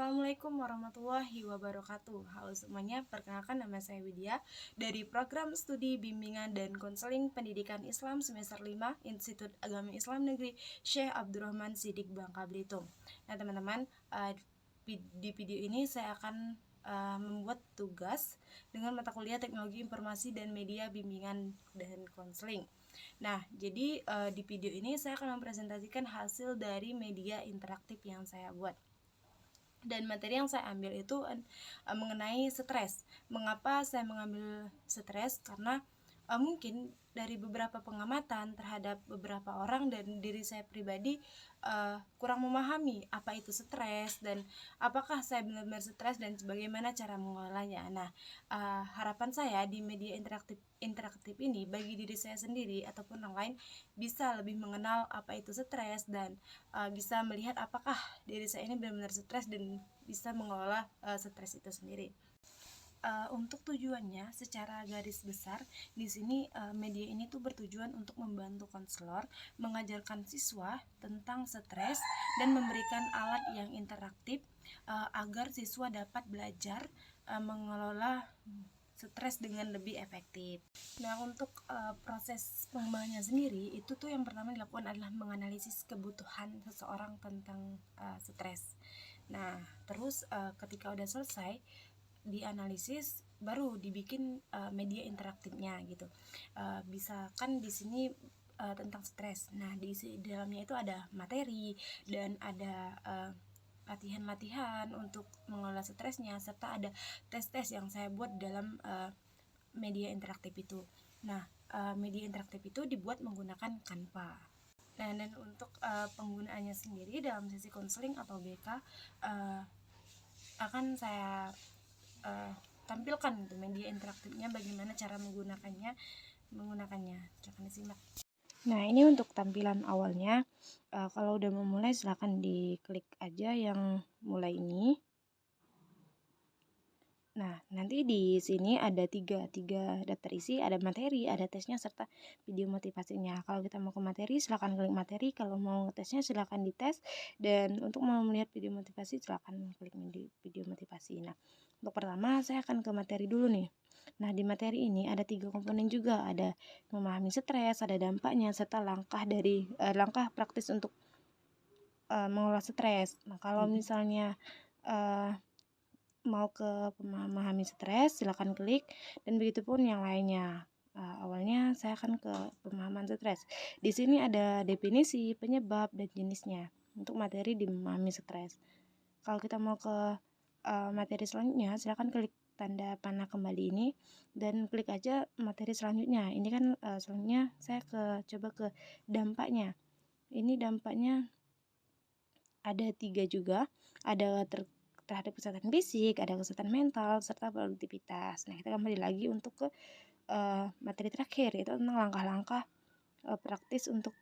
Assalamualaikum warahmatullahi wabarakatuh. Halo semuanya, perkenalkan nama saya Widya dari Program Studi Bimbingan dan Konseling Pendidikan Islam semester 5 Institut Agama Islam Negeri Syekh Abdurrahman Siddiq Bangka Belitung. Nah teman-teman, di video ini saya akan membuat tugas dengan mata kuliah Teknologi Informasi dan Media Bimbingan dan Konseling. Nah, jadi di video ini saya akan mempresentasikan hasil dari media interaktif yang saya buat. Dan materi yang saya ambil itu mengenai stres. Mengapa saya mengambil stres? Karena mungkin dari beberapa pengamatan terhadap beberapa orang dan diri saya pribadi kurang memahami apa itu stres dan apakah saya benar-benar stres dan bagaimana cara mengolahnya. Nah, harapan saya di media interaktif ini bagi diri saya sendiri ataupun orang lain bisa lebih mengenal apa itu stres dan bisa melihat apakah diri saya ini benar-benar stres dan bisa mengelola stres itu sendiri. Untuk tujuannya secara garis besar di sini media ini tuh bertujuan untuk membantu konselor mengajarkan siswa tentang stres dan memberikan alat yang interaktif agar siswa dapat belajar mengelola stres dengan lebih efektif. Nah, untuk proses pengembangannya sendiri itu tuh yang pertama dilakukan adalah menganalisis kebutuhan seseorang tentang stres. Nah, terus ketika udah selesai dianalisis baru dibikin media interaktifnya gitu. Bisa kan di sini tentang stres. Nah, di dalamnya itu ada materi dan ada latihan-latihan untuk mengelola stresnya serta ada tes-tes yang saya buat dalam media interaktif itu. Nah, media interaktif itu dibuat menggunakan Canva. Nah, dan untuk penggunaannya sendiri dalam sesi konseling atau BK akan saya tampilkan gitu media interaktifnya, bagaimana cara menggunakannya. Silakan disimak. Nah, ini untuk tampilan awalnya. Kalau udah mau mulai silakan diklik aja yang mulai ini. Nah, nanti di sini ada tiga daftar isi, ada materi, ada tesnya, serta video motivasinya. Kalau kita mau ke materi, silakan klik materi. Kalau mau tesnya, silakan dites. Dan untuk mau melihat video motivasi, silakan klik video motivasi. Nah, untuk pertama, saya akan ke materi dulu nih. Nah, di materi ini ada 3 komponen juga. Ada memahami stres, ada dampaknya, serta langkah praktis untuk mengelola stres. Nah, kalau misalnya mau ke memahami stres, silakan klik, dan begitu pun yang lainnya. Awalnya saya akan ke pemahaman stres. Di sini ada definisi, penyebab, dan jenisnya untuk materi di memahami stres. Kalau kita mau ke materi selanjutnya, silakan klik tanda panah kembali ini dan klik aja materi selanjutnya. Ini kan selanjutnya saya coba ke dampaknya. Ini dampaknya ada 3 juga, ada terhadap kesehatan fisik, ada kesehatan mental, serta produktivitas. Nah, kita kembali lagi untuk ke materi terakhir, yaitu tentang langkah-langkah praktis untuk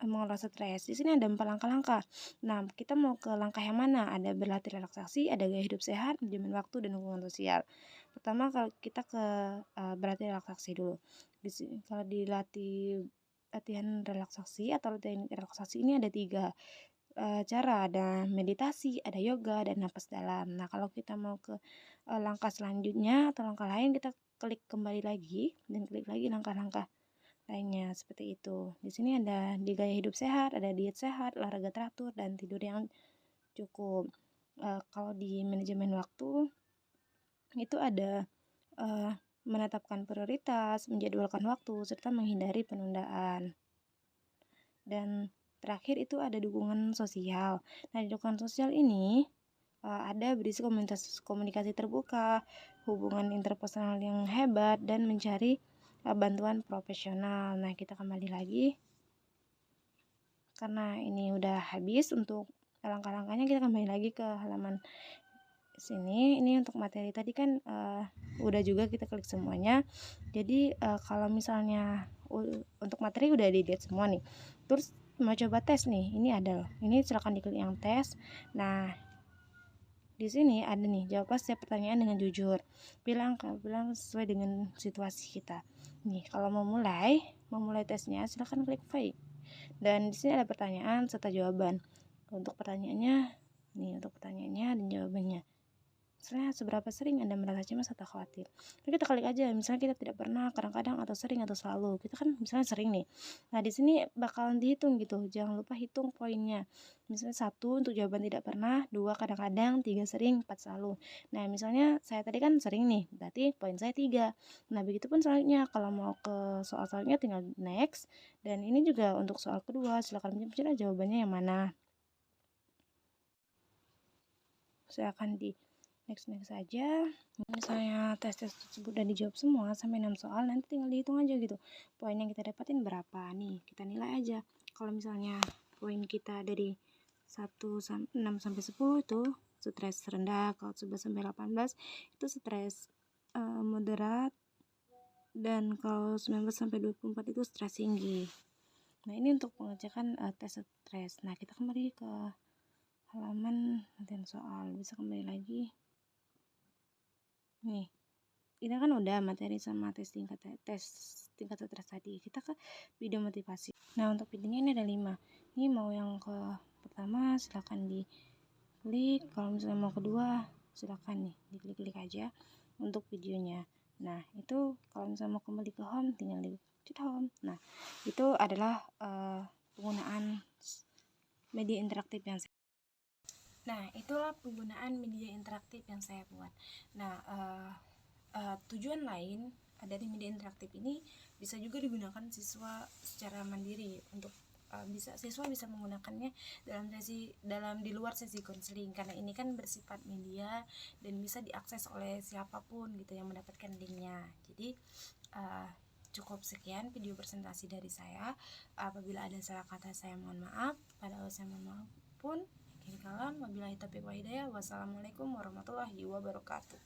mengelola stres. Di sini ada 4 langkah-langkah. Nah, kita mau ke langkah yang mana? Ada berlatih relaksasi, ada gaya hidup sehat, manajemen waktu, dan hubungan sosial. Pertama, kalau kita ke berlatih relaksasi dulu. Di sini kalau dilatih latihan relaksasi atau latihan relaksasi ini ada 3 cara, ada meditasi, ada yoga, dan napas dalam. Nah, kalau kita mau ke langkah selanjutnya atau langkah lain, kita klik kembali lagi dan klik lagi langkah-langkah lainnya seperti itu. Di sini ada di gaya hidup sehat, ada diet sehat, olahraga teratur, dan tidur yang cukup. Kalau di manajemen waktu itu ada menetapkan prioritas, menjadwalkan waktu, serta menghindari penundaan. Dan terakhir itu ada dukungan sosial. Nah, di dukungan sosial ini ada berisi komunikasi terbuka, hubungan interpersonal yang hebat, dan mencari bantuan profesional. Nah, kita kembali lagi. Karena ini udah habis untuk langkah-langkahnya, kita kembali lagi ke halaman sini. Ini untuk materi tadi kan udah juga kita klik semuanya. Jadi kalau misalnya untuk materi udah dilihat semua nih, terus mau coba tes nih, ini ada loh, ini silakan diklik yang tes. Nah, di sini ada nih, jawab setiap pertanyaan dengan jujur, bilang sesuai dengan situasi kita. Nih, kalau mau mulai tesnya, silakan klik play. Dan di sini ada pertanyaan serta jawaban. Untuk pertanyaannya Nih untuk pertanyaannya dan jawabannya. Misalnya seberapa sering Anda merasa cemas atau khawatir? Jadi kita klik aja, misalnya kita tidak pernah, kadang-kadang, atau sering, atau selalu. Kita kan misalnya sering nih. Nah, di sini bakalan dihitung gitu. Jangan lupa hitung poinnya. Misalnya 1 untuk jawaban tidak pernah, 2 kadang-kadang, 3 sering, 4 selalu. Nah, misalnya saya tadi kan sering nih, berarti poin saya 3. Nah, begitupun selanjutnya. Kalau mau ke soal selanjutnya tinggal next. Dan ini juga untuk soal kedua, silakan mencari jawabannya yang mana. Saya akan di next saja. Misalnya tes tersebut udah dijawab semua sampai 6 soal, nanti tinggal dihitung aja gitu poin yang kita dapatin berapa. Nih kita nilai aja. Kalau misalnya poin kita dari 6 sampai 10 itu stres rendah, kalau 11 sampai 18 itu stres moderat, dan kalau 19 sampai 24 itu stres tinggi. Nah, ini untuk pengecekan tes stres. Nah, kita kembali ke halaman latihan soal. Bisa kembali lagi. Nih, kita kan udah materi sama tes tingkat stres tadi. Kita ke video motivasi. Nah, untuk videonya ini ada 5. Ini mau yang ke pertama silakan diklik. Kalau misalnya mau kedua silakan nih diklik-klik aja untuk videonya. Nah, itu kalau misalnya mau kembali ke home tinggal diklik home. Nah, itu adalah penggunaan media interaktif yang itulah penggunaan media interaktif yang saya buat. Nah, tujuan lain dari media interaktif ini bisa juga digunakan siswa secara mandiri untuk siswa bisa menggunakannya dalam di luar sesi konseling, karena ini kan bersifat media dan bisa diakses oleh siapapun gitu yang mendapatkan linknya. Jadi cukup sekian video presentasi dari saya. Apabila ada salah kata saya mohon maaf, padahal saya mohon maaf pun. Wabillahi taufiq wal hidayah. Wassalamualaikum warahmatullahi wabarakatuh.